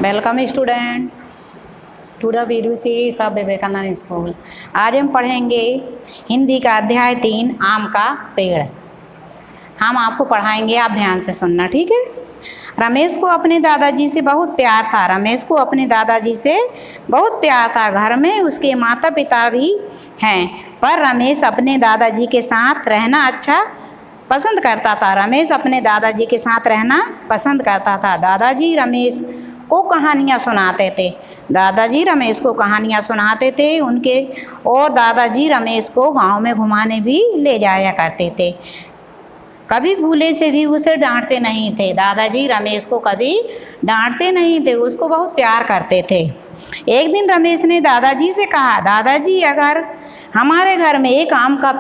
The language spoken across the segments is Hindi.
वेलकम स्टूडेंट टू द वीरूसी सब विवेकानंद स्कूल। आज हम पढ़ेंगे हिंदी का अध्याय 3 आम का पेड़। हम आपको पढ़ाएंगे, आप ध्यान से सुनना, ठीक है। रमेश को अपने दादाजी से बहुत प्यार था। रमेश को अपने दादाजी से बहुत प्यार था। घर में उसके माता पिता भी हैं, पर रमेश अपने दादाजी के साथ रहना पसंद करता था। रमेश अपने दादाजी के साथ रहना पसंद करता था। दादाजी रमेश को कहानियाँ सुनाते थे। दादाजी रमेश को कहानियाँ सुनाते थे उनके और दादाजी रमेश को गांव में घुमाने भी ले जाया करते थे। कभी भूले से भी उसे डांटते नहीं थे। दादाजी रमेश को कभी डांटते नहीं थे, उसको बहुत प्यार करते थे। एक दिन रमेश ने दादाजी से कहा, दादाजी अगर हमारे घर में एक आम का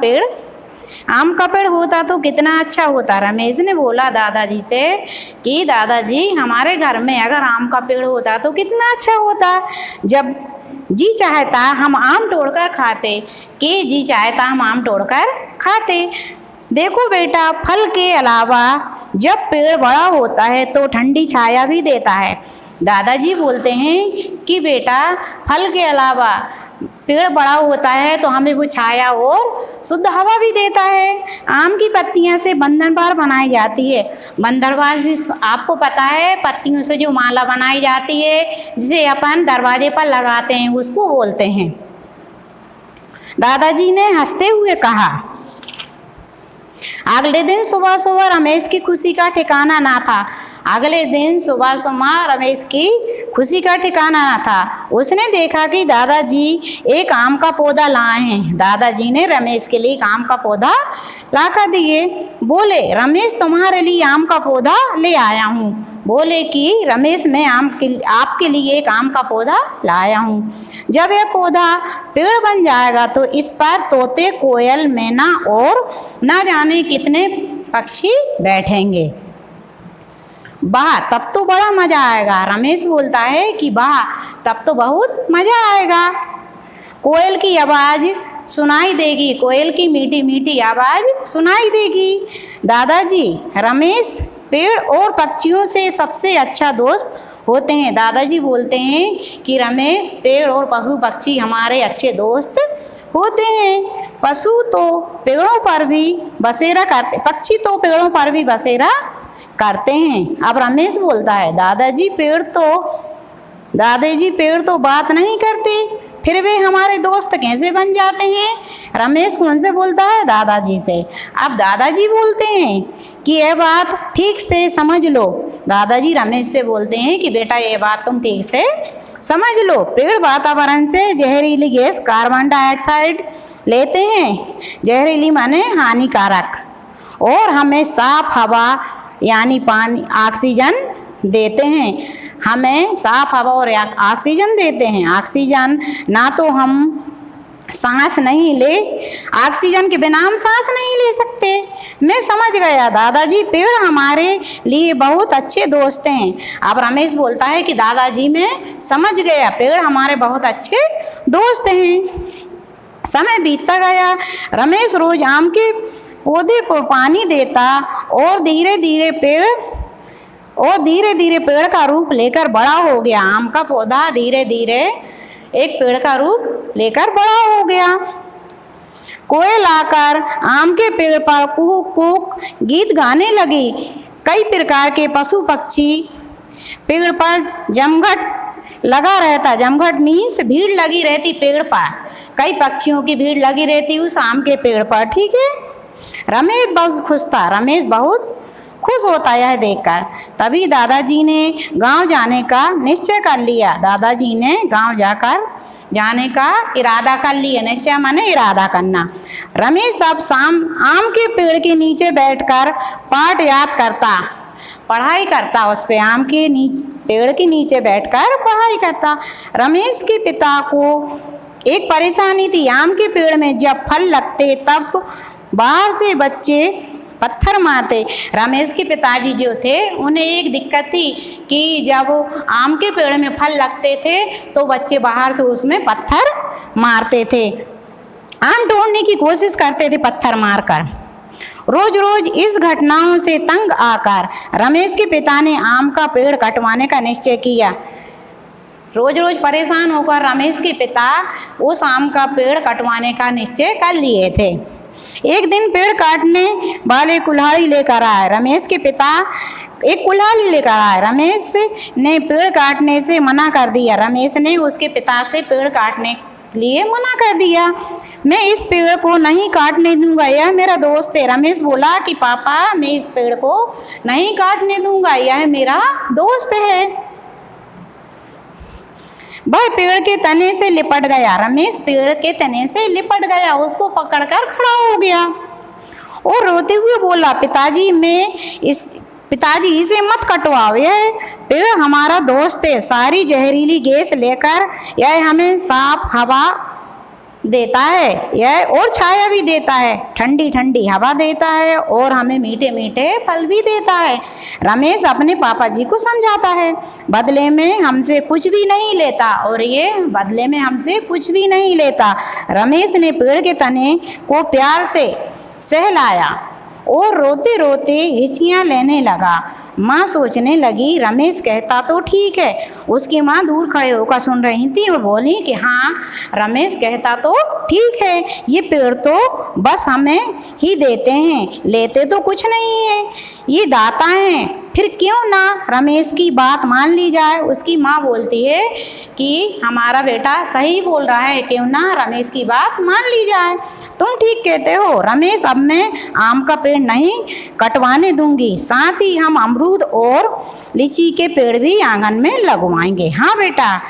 पेड़ होता तो कितना अच्छा होता। रमेश ने बोला दादाजी से कि दादाजी हमारे घर में अगर आम का पेड़ होता तो कितना अच्छा होता। जब जी चाहता हम आम तोड़कर खाते। देखो बेटा, फल के अलावा जब पेड़ बड़ा होता है तो ठंडी छाया भी देता है। दादाजी बोलते हैं कि बेटा फल के अलावा पेड़ बड़ा होता है तो हमें वो छाया और शुद्ध हवा भी देता है। आम की पत्तियां से बंधनवार बनाई जाती है। बंधनवार भी आपको पता है, पत्तियों से जो माला बनाई जाती है जिसे अपन दरवाजे पर लगाते हैं उसको बोलते हैं। दादाजी ने हंसते हुए कहा। अगले दिन सुबह सुबह रमेश की खुशी का ठिकाना ना था। उसने देखा कि दादाजी एक आम का पौधा लाए हैं। दादाजी ने रमेश के लिए एक आम का पौधा लाकर दिए। बोले, रमेश तुम्हारे लिए आम का पौधा ले आया हूँ। बोले कि रमेश मैं आपके लिए एक आम का पौधा लाया हूँ। जब यह पौधा पेड़ बन जाएगा तो इस पर तोते, कोयल, मैना और ना जाने कितने पक्षी बैठेंगे। वाह, तब तो बड़ा मजा आएगा। रमेश बोलता है कि वाह, तब तो बहुत मजा आएगा। कोयल की आवाज़ सुनाई देगी, कोयल की मीठी मीठी आवाज़ सुनाई देगी। दादाजी रमेश पेड़ और पक्षियों से सबसे अच्छा दोस्त होते हैं। दादाजी बोलते हैं कि रमेश पेड़ और पशु पक्षी हमारे अच्छे दोस्त होते हैं। पशु तो पेड़ों पर भी बसेरा करते, पक्षी तो पेड़ों पर भी बसेरा करते हैं। अब रमेश बोलता है, दादाजी पेड़ तो बात नहीं करते, फिर वे हमारे दोस्त कैसे बन जाते हैं। रमेश कौन से बोलता है? दादाजी से। अब दादाजी बोलते हैं कि यह बात ठीक से समझ लो। दादाजी रमेश से बोलते हैं कि बेटा ये बात तुम ठीक से समझ लो। पेड़ वातावरण से जहरीली गैस कार्बन डाइऑक्साइड लेते हैं, जहरीली माने हानिकारक, और हमें साफ हवा यानी पानी ऑक्सीजन देते हैं। हमें साफ हवा और ऑक्सीजन देते हैं। ऑक्सीजन ना तो हम सांस नहीं ले, ऑक्सीजन के बिना हम सांस नहीं ले सकते। मैं समझ गया दादाजी, पेड़ हमारे लिए बहुत अच्छे दोस्त हैं। अब रमेश बोलता है कि दादाजी मैं समझ गया, पेड़ हमारे बहुत अच्छे दोस्त हैं। समय बीतता गया। रमेश रोज आम के पौधे को पानी देता और धीरे धीरे पेड़ का रूप लेकर बड़ा हो गया। आम का पौधा धीरे धीरे एक पेड़ का रूप लेकर बड़ा हो गया। कोयल आकर आम के पेड़ पर कुहू कुहू गीत गाने लगी। कई प्रकार के पशु पक्षी पेड़ पर जमघट लगा रहता। जमघट मीन्स भीड़ लगी रहती पेड़ पर। कई पक्षियों की भीड़ लगी रहती उस आम के पेड़ पर, ठीक है। रमेश बहुत खुश था। रमेश बहुत खुश होता यह देखकर। तभी दादाजी ने गांव जाने का निश्चय कर लिया। दादाजी ने गांव जाने का इरादा कर लिया। निश्चय माने इरादा करना। रमेश अब शाम आम के पेड़ के नीचे बैठकर पाठ याद करता, पढ़ाई करता। उस पे आम के पेड़ के नीचे बैठकर पढ़ाई करता। रमेश के पिता को एक परेशानी थी। आम के पेड़ में जब फल लगते तब बाहर से बच्चे पत्थर मारते। रमेश के पिताजी जो थे उन्हें एक दिक्कत थी कि जब आम के पेड़ में फल लगते थे तो बच्चे बाहर से उसमें पत्थर मारते थे, आम तोड़ने की कोशिश करते थे पत्थर मारकर। रोज रोज इस घटनाओं से तंग आकर रमेश के पिता ने आम का पेड़ कटवाने का निश्चय किया। रोज रोज परेशान होकर रमेश के पिता उस आम का पेड़ कटवाने का निश्चय कर लिए थे। एक दिन पेड़ काटने वाले कुल्हाड़ी लेकर आए। रमेश के पिता एक कुल्हाड़ी लेकर आए। रमेश ने पेड़ काटने से मना कर दिया। रमेश ने उसके पिता से पेड़ काटने लिए मना कर दिया। मैं इस पेड़ को नहीं काटने दूंगा, यह मेरा दोस्त है। रमेश बोला कि पापा, मैं इस पेड़ को नहीं काटने दूंगा, यह मेरा दोस्त है। वह पेड़ के तने से लिपट गया। रमेश पेड़ के तने से लिपट गया, उसको पकड़कर खड़ा हो गया और रोते हुए बोला, पिताजी इसे मत कटवाओ, यह पेड़ हमारा दोस्त है। सारी जहरीली गैस लेकर यह हमें साफ हवा देता है, यह और छाया भी देता है, ठंडी ठंडी हवा देता है और हमें मीठे मीठे फल भी देता है। रमेश अपने पापा जी को समझाता है, बदले में हमसे कुछ भी नहीं लेता, और ये बदले में हमसे कुछ भी नहीं लेता। रमेश ने पेड़ के तने को प्यार से सहलाया और रोते रोते हिचकियाँ लेने लगा। माँ सोचने लगी, रमेश कहता तो ठीक है। उसकी माँ दूर खड़े होकर सुन रही थी और बोली कि हाँ, रमेश कहता तो ठीक है, ये पेड़ तो बस हमें ही देते हैं, लेते तो कुछ नहीं है, ये दाता हैं, फिर क्यों ना रमेश की बात मान ली जाए। उसकी माँ बोलती है कि हमारा बेटा सही बोल रहा है, क्यों ना रमेश की बात मान ली जाए। तुम ठीक कहते हो रमेश, अब मैं आम का पेड़ नहीं कटवाने दूंगी, साथ ही हम अमरूद और लीची के पेड़ भी आंगन में लगवाएंगे। हाँ बेटा,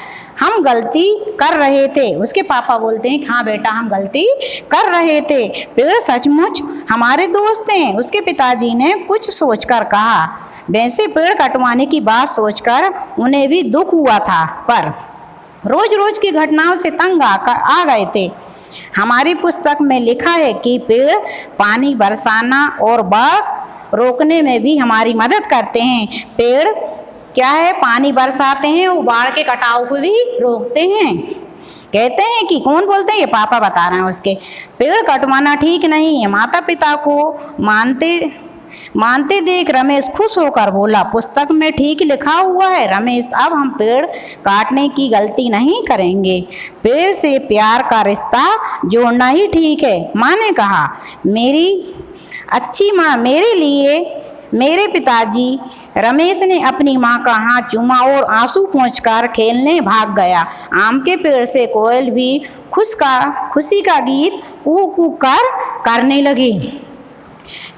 हम गलती कर रहे थे। उसके पापा बोलते हैं, हाँ बेटा, हम गलती कर रहे थे, पेड़ सचमुच हमारे दोस्त हैं। उसके पिताजी ने कुछ सोचकर कहा। वैसे पेड़ कटवाने की बात सोचकर उन्हें भी दुख हुआ था, पर रोज रोज की घटनाओं से तंग आ गए थे। हमारी पुस्तक में लिखा है कि पेड़ पानी बरसाना और बाढ़ रोकने में भी हमारी मदद करते हैं। पेड़ क्या है, पानी बरसाते हैं और बाढ़ के कटाव को भी रोकते हैं। कहते हैं कि कौन बोलते हैं, ये पापा बता रहे हैं उसके। पेड़ कटवाना ठीक नहीं है। माता पिता को मानते देख रमेश खुश होकर बोला, पुस्तक में ठीक लिखा हुआ है रमेश, अब हम पेड़ काटने की गलती नहीं करेंगे। पेड़ से प्यार का रिश्ता जोड़ना ही ठीक है। माँ ने कहा, मेरी अच्छी माँ, मेरे लिए मेरे पिताजी। रमेश ने अपनी माँ का हाथ चूमा और आंसू पोंछकर खेलने भाग गया। आम के पेड़ से कोयल भी खुशी का गीत कूक कूक कर करने लगी।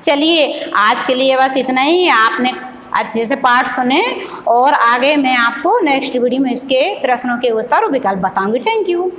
चलिए, आज के लिए बस इतना ही। आपने अच्छे से पाठ सुने और आगे मैं आपको नेक्स्ट वीडियो में इसके प्रश्नों के उत्तर और विकल्प बताऊंगी। Thank you.